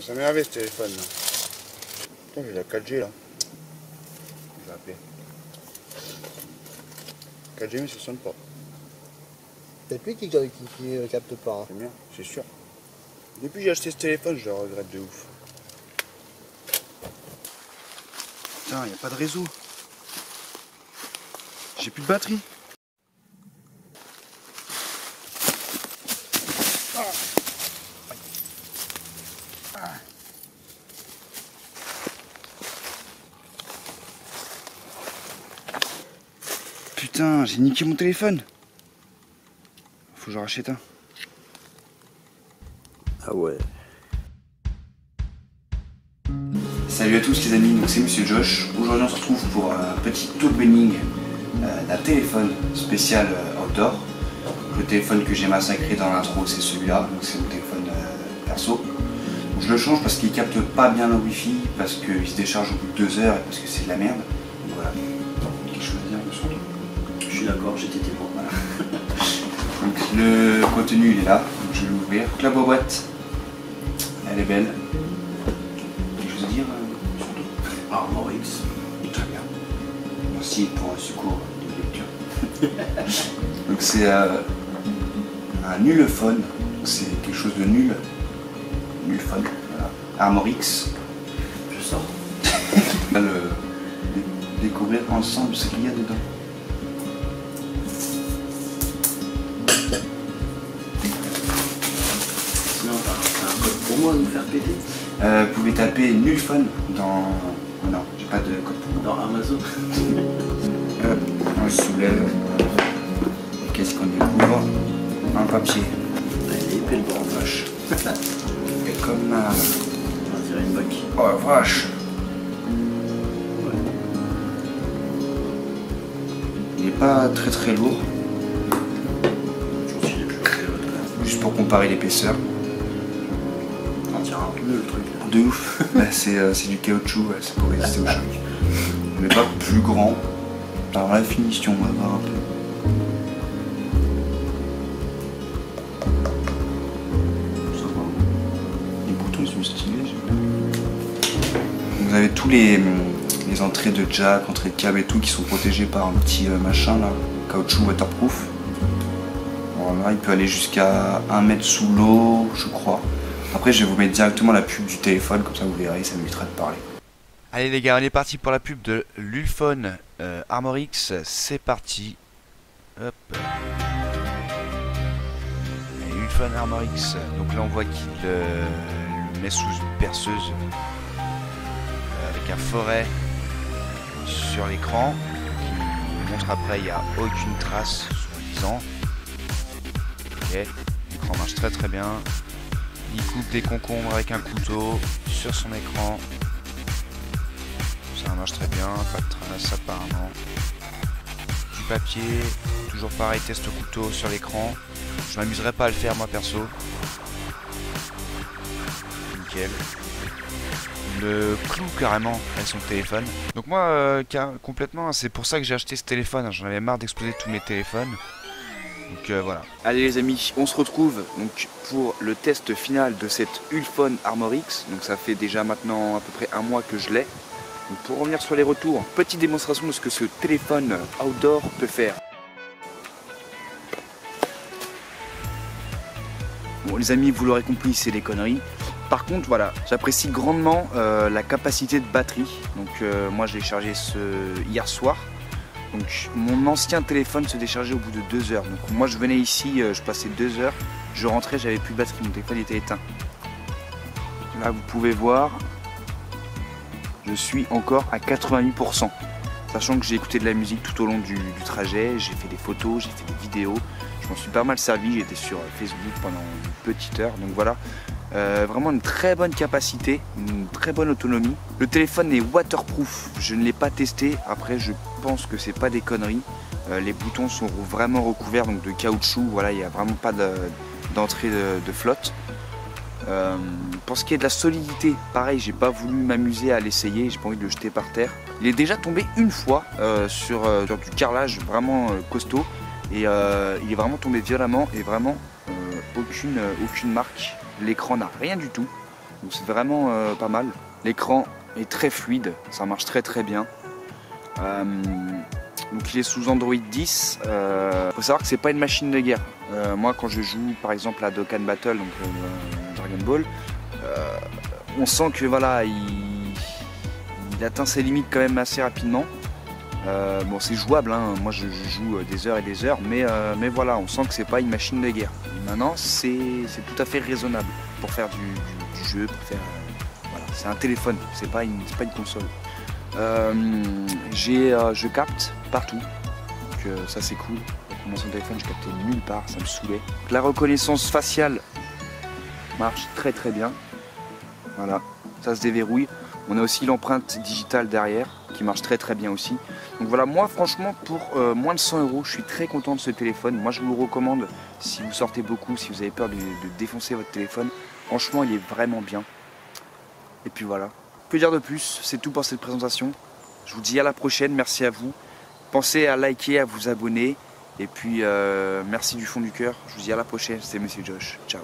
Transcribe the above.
Ça m'est énervé ce téléphone là. Putain, j'ai la 4G là. Je vais appeler. 4G mais ça sonne pas. C'est lui qui capte pas. Hein. C'est bien, c'est sûr. Depuis que j'ai acheté ce téléphone, je le regrette de ouf. Putain, y a pas de réseau. J'ai plus de batterie. Putain, j'ai niqué mon téléphone. Faut que j'en rachète un. Ah ouais. Salut à tous les amis, donc c'est Monsieur Josh. Aujourd'hui on se retrouve pour un petit opening d'un téléphone spécial outdoor. Le téléphone que j'ai massacré dans l'intro c'est celui-là, donc c'est mon téléphone perso. Donc, je le change parce qu'il capte pas bien le wifi, parce qu'il se décharge au bout de 2 heures et parce que c'est de la merde. Donc voilà. Quelque chose à dire monsieur? Je suis d'accord, j'étais témoin. Voilà. Donc le contenu il est là, donc je vais l'ouvrir. Donc la boîte, elle est belle. Quelque chose à dire Armorix. Très bien. Merci pour le secours de lecture. Donc c'est un nulphone, c'est quelque chose de nul. Nulphone, voilà. Armorix. Je sors. On va le découvrir ensemble ce qu'il y a dedans. Sinon, t'as un code pour moi à nous faire péter. Vous pouvez taper nulphone dans... Oh non, j'ai pas de code pour moi. Dans Amazon. Hop, on soulève. Et qu'est-ce qu'on découvre? Un papier. Allez, épée le bord. Oh vache. Et comme... On dirait une bac. Oh vache. Ouais. Il est pas très lourd. Je suis plus haut. Juste pour comparer l'épaisseur. On dirait un pneu le truc là. De ouf. Bah, c'est du caoutchouc, ouais, c'est pour résister au choc. Mais pas plus grand. Alors la finition, on va voir un peu. Ça va. Les boutons sont stylés, j'aime bien. Vous avez tous les entrées de jack, entrées de câble et tout qui sont protégées par un petit machin là, caoutchouc waterproof. Voilà, il peut aller jusqu'à 1 mètre sous l'eau, je crois. Après, je vais vous mettre directement la pub du téléphone, comme ça vous verrez, ça m'évitera de parler. Allez les gars, on est parti pour la pub de l'Ulfone Armorix, c'est parti. Hop. Ulfone Armorix, donc là on voit qu'il le met sous une perceuse avec un forêt sur l'écran qui montre après il n'y a aucune trace soi-disant. Ok, l'écran marche très bien. Il coupe des concombres avec un couteau sur son écran. Ça marche très bien, pas de trace apparemment. Du papier, toujours pareil, test au couteau sur l'écran. Je m'amuserai pas à le faire moi perso. Nickel. Le cloue carrément avec son téléphone. Donc moi complètement, c'est pour ça que j'ai acheté ce téléphone. J'en avais marre d'exploser tous mes téléphones. Donc voilà. Allez les amis, on se retrouve donc pour le test final de cette Ulfone Armorix. Donc ça fait déjà maintenant à peu près 1 mois que je l'ai. Donc pour revenir sur les retours, petite démonstration de ce que ce téléphone outdoor peut faire. Bon les amis, vous l'aurez compris, c'est des conneries. Par contre voilà, j'apprécie grandement la capacité de batterie. Donc moi je l'ai chargé hier soir. Donc mon ancien téléphone se déchargeait au bout de 2 heures. Donc moi je venais ici, je passais 2 heures, je rentrais, j'avais plus de batterie, mon téléphone était éteint. Là vous pouvez voir, je suis encore à 88%. Sachant que j'ai écouté de la musique tout au long du trajet, j'ai fait des photos, j'ai fait des vidéos. Je m'en suis pas mal servi, j'étais sur Facebook pendant une petite heure. Donc voilà, vraiment une très bonne capacité, une très bonne autonomie. Le téléphone est waterproof, je ne l'ai pas testé. Après je pense que c'est pas des conneries. Les boutons sont vraiment recouverts donc de caoutchouc, voilà, il n'y a vraiment pas d'entrée de flotte. Pour ce qui est de la solidité, pareil, j'ai pas voulu m'amuser à l'essayer, j'ai pas envie de le jeter par terre. Il est déjà tombé une fois sur du carrelage vraiment costaud et il est vraiment tombé violemment et vraiment aucune marque. L'écran n'a rien du tout, Donc c'est vraiment pas mal. L'écran est très fluide, ça marche très très bien. Donc il est sous Android 10. Faut savoir que c'est pas une machine de guerre. Moi quand je joue par exemple à Dokkan Battle, donc Dragon Ball, on sent que voilà, il atteint ses limites quand même assez rapidement. Bon c'est jouable, hein. Moi je joue des heures et des heures, mais voilà, on sent que c'est pas une machine de guerre. Maintenant c'est tout à fait raisonnable pour faire du jeu, pour faire voilà, c'est un téléphone, c'est pas une console. Je capte partout, donc ça c'est cool. Avec mon ancien téléphone je captais nulle part, ça me saoulait. Donc, la reconnaissance faciale marche très très bien. Voilà, ça se déverrouille. On a aussi l'empreinte digitale derrière qui marche très très bien aussi. Donc voilà, moi franchement pour moins de 100 €, je suis très content de ce téléphone. Moi je vous le recommande si vous sortez beaucoup, si vous avez peur de défoncer votre téléphone. Franchement il est vraiment bien. Et puis voilà. Que dire de plus? C'est tout pour cette présentation. Je vous dis à la prochaine, merci à vous. Pensez à liker, à vous abonner. Et puis merci du fond du cœur. Je vous dis à la prochaine, c'était Monsieur Josh. Ciao.